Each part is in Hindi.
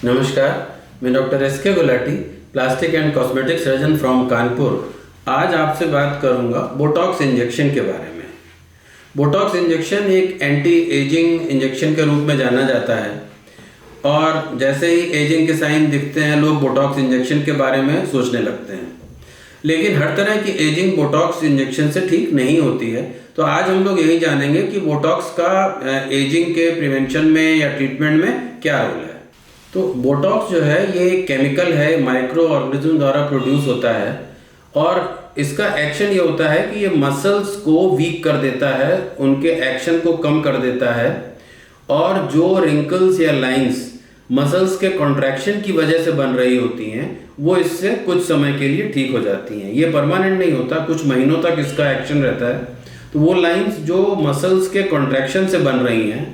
नमस्कार, मैं doctor S K. Gulati, plastic and cosmetic surgeon from Kanpur. आज आपसे बात करूंगा बोटॉक्स इंजेक्शन के बारे में। बोटॉक्स इंजेक्शन एक एंटी एजिंग इंजेक्शन के रूप में जाना जाता है और जैसे ही एजिंग के साइन दिखते हैं लोग बोटॉक्स इंजेक्शन के बारे में सोचने लगते हैं। लेकिन हर तरह की एजिंग बोटॉक्स इंजेक्शन से ठीक नहीं होती है। तो आज हम लोग यही जानेंगे कि बोटॉक्स का एजिंग के प्रिवेंशन में या ट्रीटमेंट में क्या रोल है। तो बोटॉक्स जो है ये एक केमिकल है, माइक्रो ऑर्गेनिज्म द्वारा प्रोड्यूस होता है और इसका एक्शन ये होता है कि ये मसल्स को वीक कर देता है, उनके एक्शन को कम कर देता है और जो रिंकल्स या लाइंस मसल्स के कॉन्ट्रैक्शन की वजह से बन रही होती हैं वो इससे कुछ समय के लिए ठीक हो जाती हैं। ये परमानेंट नहीं होता, कुछ महीनों तक इसका एक्शन रहता है। तो वो लाइंस जो मसल्स के कॉन्ट्रैक्शन से बन रही हैं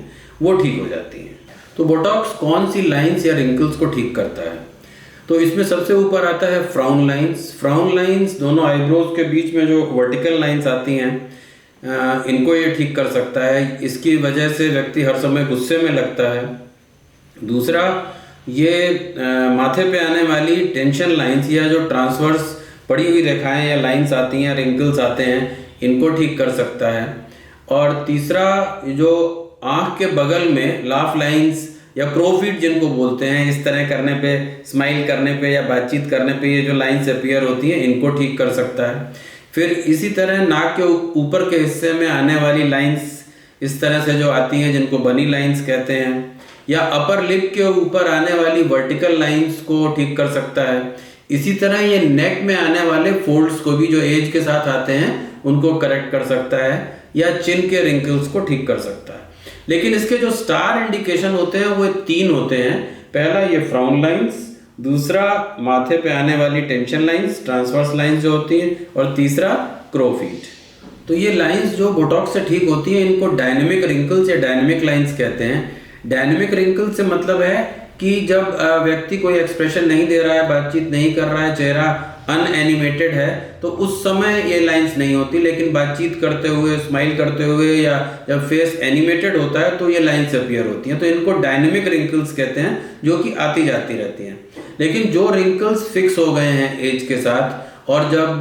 वो ठीक हो जाती हैं। तो बोटॉक्स कौन सी लाइंस या रिंकल्स को ठीक करता है? तो इसमें सबसे ऊपर आता है फ्राउन लाइंस। फ्राउन लाइंस दोनों आईब्रोज के बीच में जो वर्टिकल लाइंस आती हैं इनको ये ठीक कर सकता है। इसकी वजह से व्यक्ति हर समय गुस्से में लगता है। दूसरा, ये माथे पे आने वाली टेंशन लाइंस या जो ट्रांसवर्स पड़ी हुई रेखाएं या लाइंस आती हैं, रिंकल्स आते हैं, इनको ठीक कर सकता है। और तीसरा, जो आँख के बगल में लाफ लाइंस या क्रोफिट जिनको बोलते हैं, इस तरह करने पे, स्माइल करने पे या बातचीत करने पे ये जो लाइंस अपीयर होती हैं इनको ठीक कर सकता है। फिर इसी तरह नाक के ऊपर के हिस्से में आने वाली लाइंस इस तरह से जो आती हैं जिनको बनी लाइंस कहते हैं, या अपर लिप के ऊपर आने वाली वर्टिकल लाइंस को ठीक कर सकता है। इसी तरह ये नेक में आने वाले फोल्ड्स को भी जो एज के साथ आते हैं उनको करेक्ट कर सकता है, या चिन के रिंकल्स को ठीक कर सकता है। लेकिन इसके जो स्टार इंडिकेशन होते हैं वो 3 होते हैं। पहला ये फ्राउन लाइंस, दूसरा माथे पे आने वाली टेंशन लाइंस, ट्रांसवर्स लाइंस जो होती हैं, और तीसरा क्रोफीट। तो ये लाइंस जो बोटॉक्स से ठीक होती हैं इनको डायनेमिक रिंकल्स या डायनेमिक लाइंस कहते हैं। डायनेमिक रिंकल्स से मतलब है कि जब व्यक्ति कोई एक्सप्रेशन नहीं दे रहा है, बातचीत नहीं कर रहा है, चेहरा अनएनिमेटेड है, तो उस समय ये लाइंस नहीं होती। लेकिन बातचीत करते हुए, स्माइल करते हुए या जब फेस एनिमेटेड होता है तो ये लाइंस अपीयर होती हैं। तो इनको डायनेमिक रिंकल्स कहते हैं, जो कि आती जाती रहती हैं। लेकिन जो रिंकल्स फिक्स हो गए हैं एज के साथ और जब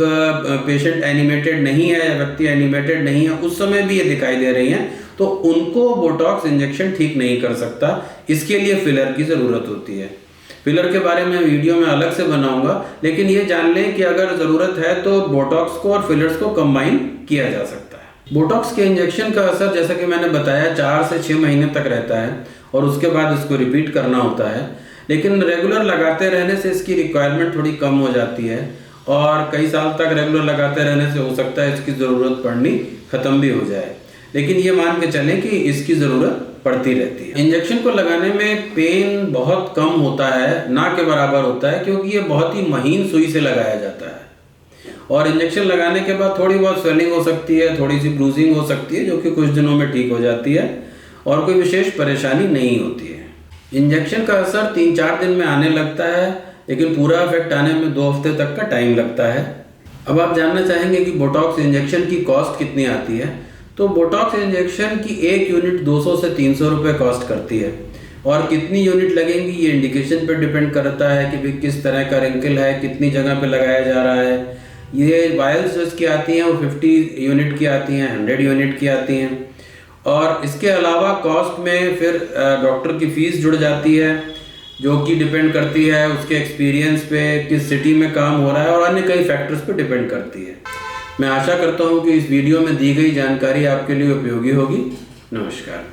पेशेंट एनिमेटेड नहीं है या व्यक्ति एनिमेटेड नहीं है उस समय भी ये दिखाई दे रही हैं, तो उनको बोटॉक्स इंजेक्शन ठीक नहीं कर सकता। इसके लिए फिलर की ज़रूरत होती है। फिलर के बारे में वीडियो में अलग से बनाऊंगा, लेकिन ये जान लें कि अगर ज़रूरत है तो बोटॉक्स को और फिलर्स को कंबाइन किया जा सकता है। बोटॉक्स के इंजेक्शन का असर जैसा कि मैंने बताया 4 से 6 महीने तक रहता है और उसके बाद इसको रिपीट करना होता है। लेकिन रेगुलर लगाते रहने से इसकी रिक्वायरमेंट थोड़ी कम हो जाती है और कई साल तक रेगुलर लगाते रहने से हो सकता है इसकी ज़रूरत पड़नी ख़त्म भी हो जाए। लेकिन ये मान के चलें कि इसकी ज़रूरत पड़ती रहती है। इंजेक्शन को लगाने में पेन बहुत कम होता है, ना के बराबर होता है, क्योंकि ये बहुत ही महीन सुई से लगाया जाता है। और इंजेक्शन लगाने के बाद थोड़ी बहुत स्वेलिंग हो सकती है, थोड़ी सी ब्रूजिंग हो सकती है, जो कि कुछ दिनों में ठीक हो जाती है और कोई विशेष परेशानी नहीं होती है। इंजेक्शन का असर 3-4 दिन में आने लगता है, लेकिन पूरा इफेक्ट आने में 2 हफ्ते तक का टाइम लगता है। अब आप जानना चाहेंगे कि बोटॉक्स इंजेक्शन की कॉस्ट कितनी आती है। तो बोटॉक्स इंजेक्शन की 1 यूनिट 200 से 300 रुपये कॉस्ट करती है और कितनी यूनिट लगेंगी ये इंडिकेशन पर डिपेंड करता है कि भाई किस तरह का रिंकल है, कितनी जगह पे लगाया जा रहा है। ये वायल्स जो इसकी आती हैं वो 50 यूनिट की आती हैं, 100 यूनिट की आती हैं। और इसके अलावा कॉस्ट में फिर डॉक्टर की फ़ीस जुड़ जाती है, जो कि डिपेंड करती है उसके एक्सपीरियंस पे, किस सिटी में काम हो रहा है और अन्य कई फैक्टर्स पे डिपेंड करती है। मैं आशा करता हूँ कि इस वीडियो में दी गई जानकारी आपके लिए उपयोगी होगी। नमस्कार।